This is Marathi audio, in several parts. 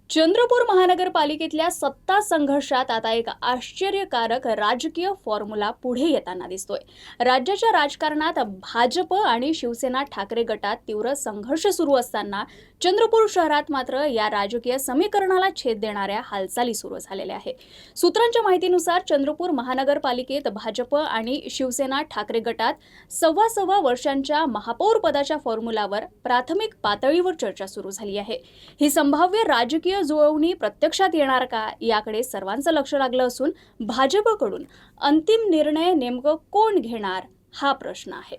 चंद्रपूर महानगरपालिकेतल्या सत्ता संघर्षात आता एक आश्चर्यकारक राजकीय फॉर्म्युला पुढे येताना दिसतोय। राज्याच्या राजकारणात भाजप आणि शिवसेना ठाकरे गटात तीव्र संघर्ष सुरू असताना चंद्रपूर शहरात मात्र या राजकीय समीकरणाला छेद देणाऱ्या हालचाली सुरू झालेल्या आहेत। सूत्रांच्या माहितीनुसार चंद्रपूर महानगरपालिकेत भाजप आणि शिवसेना ठाकरे गटात सव्वा वर्षांच्या महापौर पदाच्या फॉर्म्युलावर प्राथमिक पातळीवर चर्चा सुरू झाली आहे। ही संभाव्य राजकीय जुळवणी प्रत्यक्षात येणार का याकडे सर्वांचं लक्ष लागलं असून भाजपकडून अंतिम निर्णय नेमकं कोण घेणार हा प्रश्न आहे।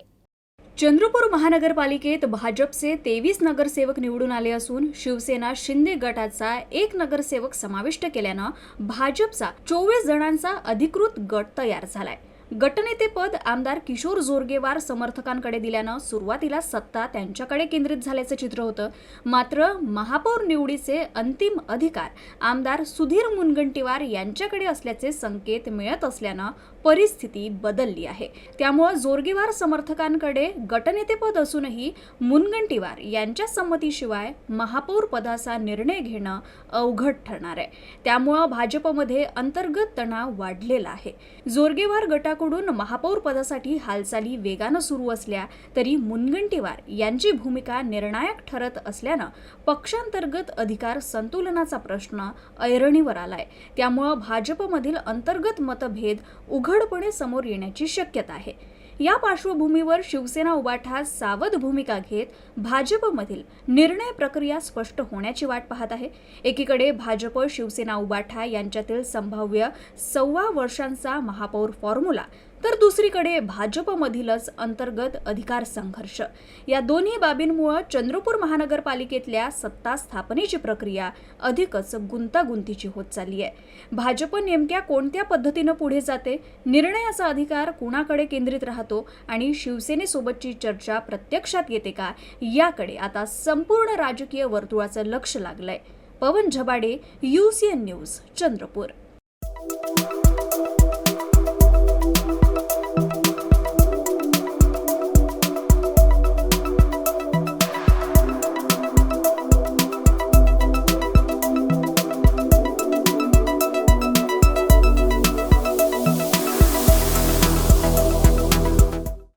चंद्रपूर महानगरपालिकेत भाजपचे 23 नगरसेवक निवडून आले असून शिवसेना शिंदे गटाचा 1 नगरसेवक समाविष्ट केल्यानं भाजपचा 24 जणांचा अधिकृत गट तयार झालाय। गटनेतेपद आमदार किशोर जोरगेवार समर्थकांकडे दिल्यानं सुरुवातीला सत्ता त्यांच्याकडे केंद्रित झाल्याचं चित्र होतं। मात्र महापौर निवडीचे अंतिम अधिकार आमदार सुधीर मुनगंटीवार यांच्याकडे असल्याचे संकेत मिळत असल्यानं परिस्थिती बदलली आहे। त्यामुळे जोरगेवार समर्थकांकडे गटनेतेपद असूनही मुनगंटीवार यांच्या संमतीशिवाय महापौर पदाचा निर्णय घेणं अवघड ठरणार आहे। त्यामुळे भाजपमध्ये अंतर्गत तणाव वाढलेला आहे। जोरगेवार गटाकडून महापौर पदासाठी हालचाली वेगानं सुरू असल्या तरी मुनगंटीवार यांची भूमिका निर्णायक ठरत असल्यानं पक्षांतर्गत अधिकार संतुलनाचा प्रश्न ऐरणीवर आलाय। त्यामुळे भाजपमधील अंतर्गत मतभेद उघडपणे समोर येण्याची शक्यता आहे। या पार्श्वभूमीवर शिवसेना उबाठा सावध भूमिका घेत भाजपमधील निर्णय प्रक्रिया स्पष्ट होण्याची वाट पाहत आहे। एकीकडे भाजप शिवसेना उबाठा यांच्यातील संभाव्य 1.25 वर्षांचा महापौर फॉर्म्युला तर दुसरीकडे भाजपमधीलच अंतर्गत अधिकार संघर्ष, या दोन्ही बाबींमुळे चंद्रपूर महानगरपालिकेतल्या सत्ता स्थापनेची प्रक्रिया अधिकच गुंतागुंतीची होत चालली आहे। भाजप नेमक्या कोणत्या पद्धतीनं पुढे जाते, निर्णयाचा अधिकार कुणाकडे केंद्रित राहतो आणि शिवसेनेसोबतची चर्चा प्रत्यक्षात येते का, याकडे आता संपूर्ण राजकीय वर्तुळाचं लक्ष लागलंय। पवन झबाडे, UCN न्यूज, चंद्रपूर।